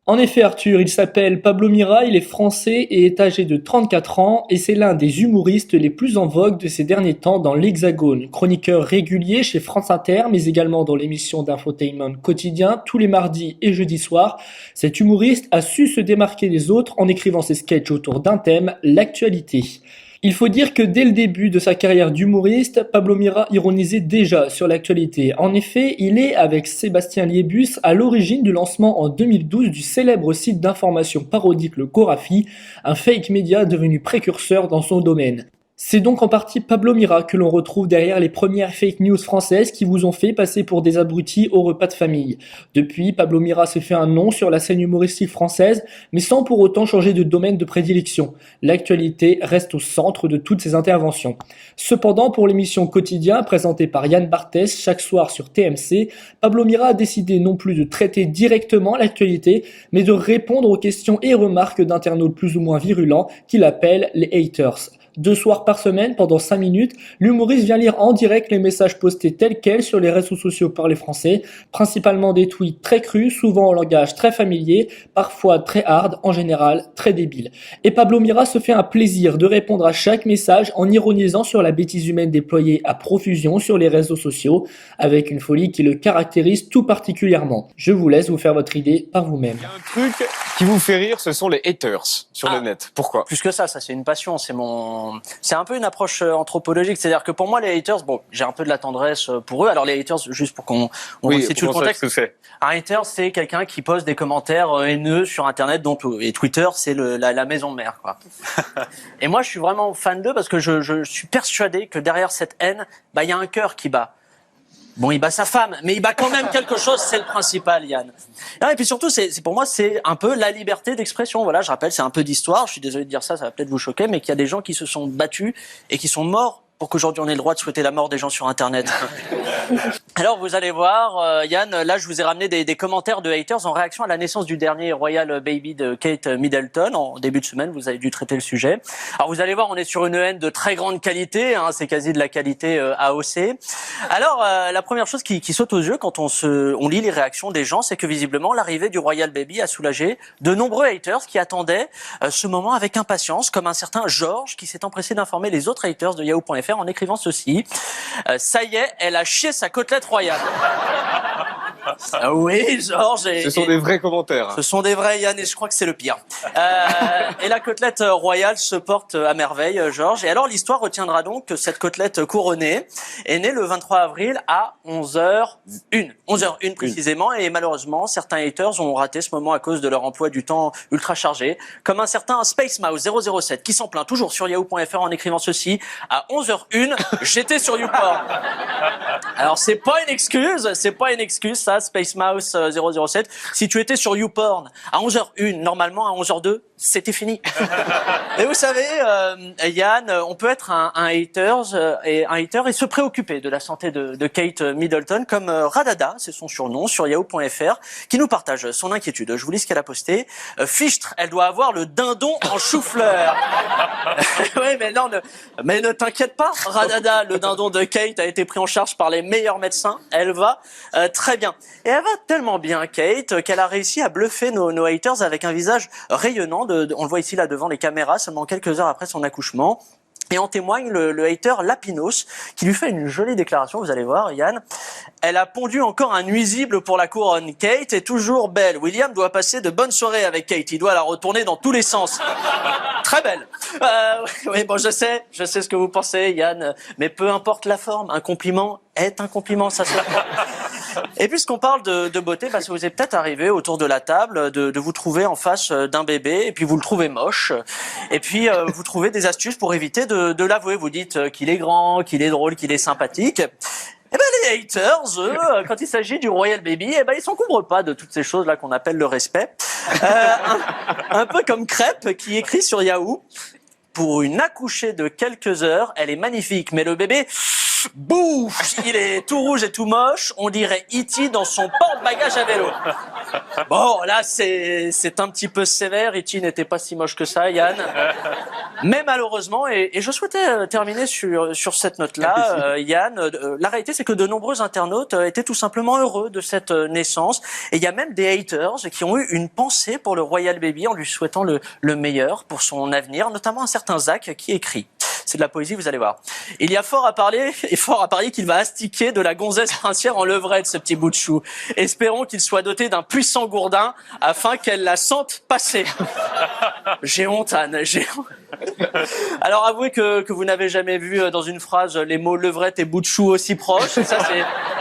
En effet, Arthur, il s'appelle Pablo Mira, il est français et est âgé de 34 ans et c'est l'un des humoristes les plus en vogue de ces derniers temps dans l'Hexagone. Chroniqueur régulier chez France Inter, mais également dans l'émission d'infotainment quotidien tous les mardis et jeudis soirs, cet humoriste a su se démarquer des autres en écrivant ses sketchs autour d'un thème, l'actualité. Il faut dire que dès le début de sa carrière d'humoriste, Pablo Mira ironisait déjà sur l'actualité. En effet, il est, avec Sébastien Liebus, à l'origine du lancement en 2012 du célèbre site d'information parodique le Gorafi, un fake média devenu précurseur dans son domaine. C'est donc en partie Pablo Mira que l'on retrouve derrière les premières fake news françaises qui vous ont fait passer pour des abrutis au repas de famille. Depuis, Pablo Mira se fait un nom sur la scène humoristique française, mais sans pour autant changer de domaine de prédilection. L'actualité reste au centre de toutes ses interventions. Cependant, pour l'émission Quotidien, présentée par Yann Barthès chaque soir sur TMC, Pablo Mira a décidé non plus de traiter directement l'actualité, mais de répondre aux questions et remarques d'internautes plus ou moins virulents qu'il appelle les haters. 2 soirs par semaine, pendant 5 minutes, l'humoriste vient lire en direct les messages postés tels quels sur les réseaux sociaux par les Français, principalement des tweets très crus, souvent en langage très familier, parfois très hard, en général très débile. Et Pablo Mira se fait un plaisir de répondre à chaque message en ironisant sur la bêtise humaine déployée à profusion sur les réseaux sociaux, avec une folie qui le caractérise tout particulièrement. Je vous laisse vous faire votre idée par vous-même. Il y a un truc qui vous fait rire, ce sont les haters sur le net. Pourquoi ? Plus que ça c'est une passion, c'est un peu une approche anthropologique, c'est-à-dire que pour moi les haters, bon, j'ai un peu de la tendresse pour eux. Alors les haters, juste pour qu'on situe le contexte, un hater c'est quelqu'un qui poste des commentaires haineux sur internet, et Twitter c'est la maison mère, quoi. Et moi je suis vraiment fan d'eux parce que je suis persuadé que derrière cette haine, il y a un cœur qui bat. Bon, il bat sa femme, mais il bat quand même quelque chose, c'est le principal, Yann. Et puis surtout, pour moi, c'est un peu la liberté d'expression. Voilà, je rappelle, c'est un peu d'histoire. Je suis désolé de dire ça va peut-être vous choquer, mais qu'il y a des gens qui se sont battus et qui sont morts pour qu'aujourd'hui on ait le droit de souhaiter la mort des gens sur Internet. Alors vous allez voir, Yann, là je vous ai ramené des commentaires de haters en réaction à la naissance du dernier Royal Baby de Kate Middleton. En début de semaine, vous avez dû traiter le sujet. Alors vous allez voir, on est sur une haine de très grande qualité, hein, c'est quasi de la qualité AOC. Alors la première chose qui saute aux yeux quand on lit les réactions des gens, c'est que visiblement l'arrivée du Royal Baby a soulagé de nombreux haters qui attendaient ce moment avec impatience, comme un certain Georges qui s'est empressé d'informer les autres haters de Yahoo.fr en écrivant ceci. Ça y est, elle a chié sa côtelette royale. Oui, Georges. Ce sont des vrais commentaires. Ce sont des vrais, Yann, et je crois que c'est le pire. Et la côtelette royale se porte à merveille, Georges. Et alors, l'histoire retiendra donc que cette côtelette couronnée est née le 23 avril à 11h01. 11h01 précisément. Et malheureusement, certains haters ont raté ce moment à cause de leur emploi du temps ultra chargé. Comme un certain Space Mouse 007 qui s'en plaint toujours sur Yahoo.fr en écrivant ceci. À 11h01, j'étais sur YouPorn. Alors, c'est pas une excuse, ça, Space Mouse 007. Si tu étais sur YouPorn à 11h01, normalement à 11h02, c'était fini. Et vous savez, Yann, on peut être un hater et se préoccuper de la santé de Kate Middleton, comme Radada, c'est son surnom, sur Yahoo.fr, qui nous partage son inquiétude. Je vous lis ce qu'elle a posté. Fichtre, elle doit avoir le dindon en chou-fleur. Oui, mais ne t'inquiète pas, Radada, le dindon de Kate a été pris en charge par les meilleurs médecins. Elle va très bien. Et elle va tellement bien, Kate, qu'elle a réussi à bluffer nos haters avec un visage rayonnant. On le voit ici là devant les caméras, seulement quelques heures après son accouchement. Et en témoigne le hater Lapinos, qui lui fait une jolie déclaration, vous allez voir, Yann. Elle a pondu encore un nuisible pour la couronne. Kate est toujours belle. William doit passer de bonnes soirées avec Kate. Il doit la retourner dans tous les sens. Très belle. Oui, bon, je sais ce que vous pensez, Yann. Mais peu importe la forme, un compliment est un compliment, ça se fait. Et puisqu'on parle de beauté, ça vous est peut-être arrivé autour de la table de vous trouver en face d'un bébé, et puis vous le trouvez moche, et puis vous trouvez des astuces pour éviter de l'avouer. Vous dites qu'il est grand, qu'il est drôle, qu'il est sympathique. Eh ben les haters, eux, quand il s'agit du Royal Baby, ils s'encombrent pas de toutes ces choses-là qu'on appelle le respect. Un peu comme Crêpe qui écrit sur Yahoo. Pour une accouchée de quelques heures, elle est magnifique, mais le bébé, Bouf, il est tout rouge et tout moche. On dirait E.T. dans son porte-bagages à vélo. Bon, là, c'est un petit peu sévère. E.T. n'était pas si moche que ça, Yann. Mais malheureusement, et je souhaitais terminer sur cette note-là, Yann, la réalité, c'est que de nombreux internautes étaient tout simplement heureux de cette naissance. Et il y a même des haters qui ont eu une pensée pour le Royal Baby en lui souhaitant le meilleur pour son avenir, notamment un certain Zach qui écrit. C'est de la poésie, vous allez voir. Il y a fort à parier qu'il va astiquer de la gonzesse princière en levrette, ce petit bout de chou. Espérons qu'il soit doté d'un puissant gourdin afin qu'elle la sente passer. J'ai honte, Anne, j'ai honte. Alors avouez que vous n'avez jamais vu dans une phrase les mots levrette et bout de chou aussi proches. Ça,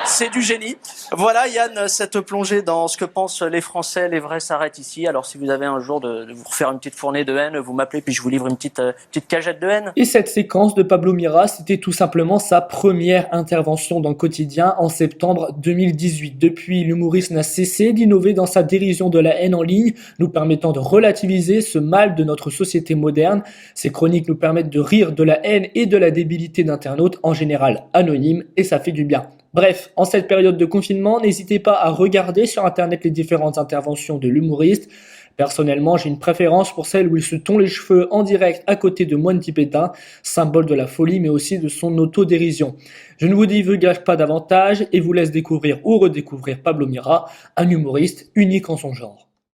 c'est du génie. Voilà, Yann, cette plongée dans ce que pensent les Français, les vrais s'arrête ici. Alors si vous avez un jour de vous refaire une petite fournée de haine, vous m'appelez puis je vous livre une petite cagette de haine. Et cette séquence de Pablo Mira, c'était tout simplement sa première intervention dans le quotidien en septembre 2018. Depuis, l'humoriste n'a cessé d'innover dans sa dérision de la haine en ligne, nous permettant de relativiser ce mal de notre société moderne. Ces chroniques nous permettent de rire de la haine et de la débilité d'internautes, en général anonymes, et ça fait du bien. Bref, en cette période de confinement, n'hésitez pas à regarder sur internet les différentes interventions de l'humoriste. Personnellement, j'ai une préférence pour celle où il se tond les cheveux en direct à côté de Moine Tipétain, symbole de la folie mais aussi de son autodérision. Je ne vous divulgage pas davantage et vous laisse découvrir ou redécouvrir Pablo Mira, un humoriste unique en son genre.